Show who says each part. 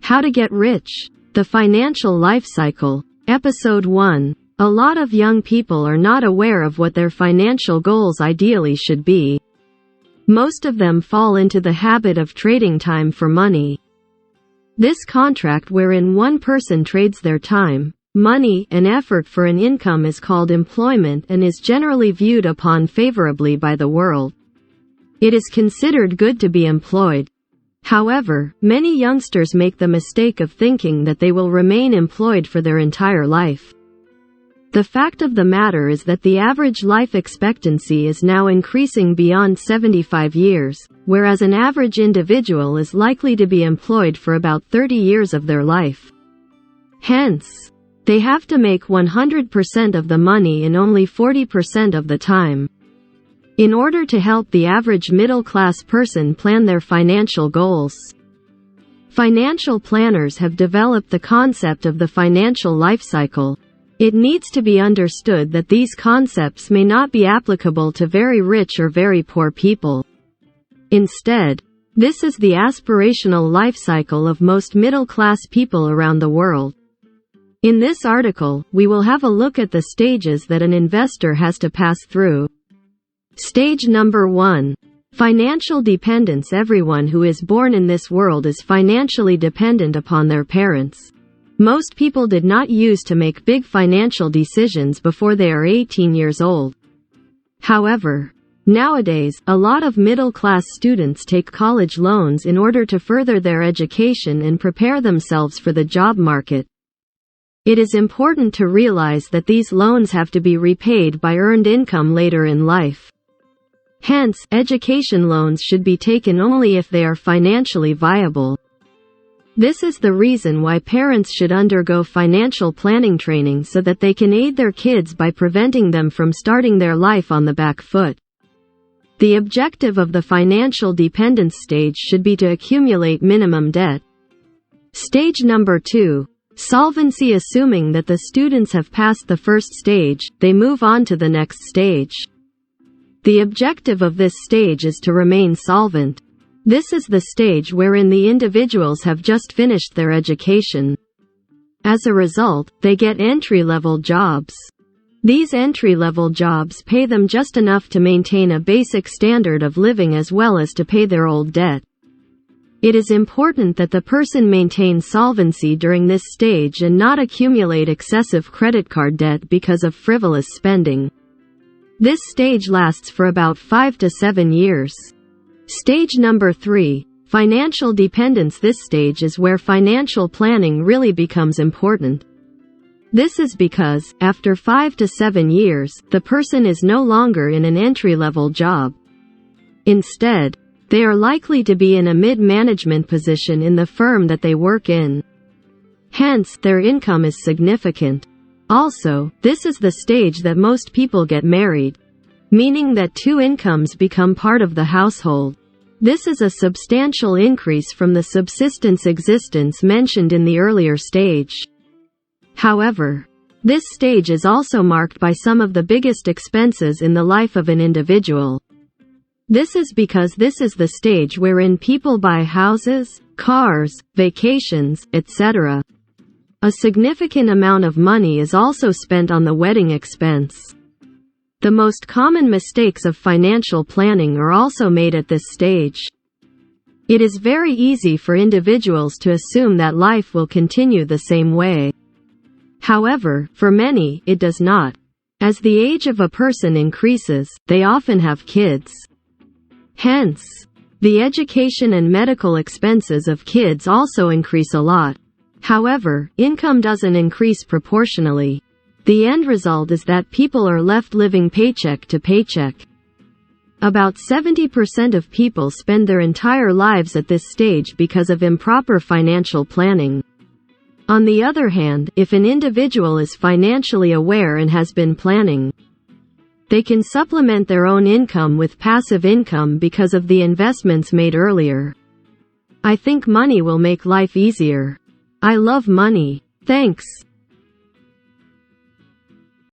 Speaker 1: How to Get Rich. The Financial Life Cycle. Episode 1. A lot of young people are not aware of what their financial goals ideally should be. Most of them fall into the habit of trading time for money. This contract wherein one person trades their time, money, and effort for an income is called employment and is generally viewed upon favorably by the world. It is considered good to be employed. However, many youngsters make the mistake of thinking that they will remain employed for their entire life. The fact of the matter is that the average life expectancy is now increasing beyond 75 years, whereas an average individual is likely to be employed for about 30 years of their life. Hence, they have to make 100% of the money in only 40% of the time. In order to help the average middle-class person plan their financial goals, financial planners have developed the concept of the financial life cycle. It needs to be understood that these concepts may not be applicable to very rich or very poor people. Instead, this is the aspirational life cycle of most middle-class people around the world. In this article, we will have a look at the stages that an investor has to pass through. Stage number 1. Financial dependence. Everyone who is born in this world is financially dependent upon their parents. Most people did not used to make big financial decisions before they are 18 years old. However, nowadays, a lot of middle-class students take college loans in order to further their education and prepare themselves for the job market. It is important to realize that these loans have to be repaid by earned income later in life. Hence, education loans should be taken only if they are financially viable. This is the reason why parents should undergo financial planning training so that they can aid their kids by preventing them from starting their life on the back foot. The objective of the financial dependence stage should be to accumulate minimum debt. Stage number 2. Solvency. Assuming that the students have passed the first stage, they move on to the next stage. The objective of this stage is to remain solvent. This is the stage wherein the individuals have just finished their education. As a result, they get entry-level jobs. These entry-level jobs pay them just enough to maintain a basic standard of living as well as to pay their old debt. It is important that the person maintain solvency during this stage and not accumulate excessive credit card debt because of frivolous spending. This stage lasts for about 5 to 7 years. Stage number 3. Financial dependence. This stage is where financial planning really becomes important. This is because, after 5 to 7 years, the person is no longer in an entry-level job. Instead, they are likely to be in a mid-management position in the firm that they work in. Hence, their income is significant. Also, this is the stage that most people get married, meaning that two incomes become part of the household. This is a substantial increase from the subsistence existence mentioned in the earlier stage. However, this stage is also marked by some of the biggest expenses in the life of an individual. This is because this is the stage wherein people buy houses, cars, vacations, etc. A significant amount of money is also spent on the wedding expense. The most common mistakes of financial planning are also made at this stage. It is very easy for individuals to assume that life will continue the same way. However, for many, it does not. As the age of a person increases, they often have kids. Hence, the education and medical expenses of kids also increase a lot. However, income doesn't increase proportionally. The end result is that people are left living paycheck to paycheck. About 70% of people spend their entire lives at this stage because of improper financial planning. On the other hand, if an individual is financially aware and has been planning, they can supplement their own income with passive income because of the investments made earlier. I think money will make life easier. I love money. Thanks.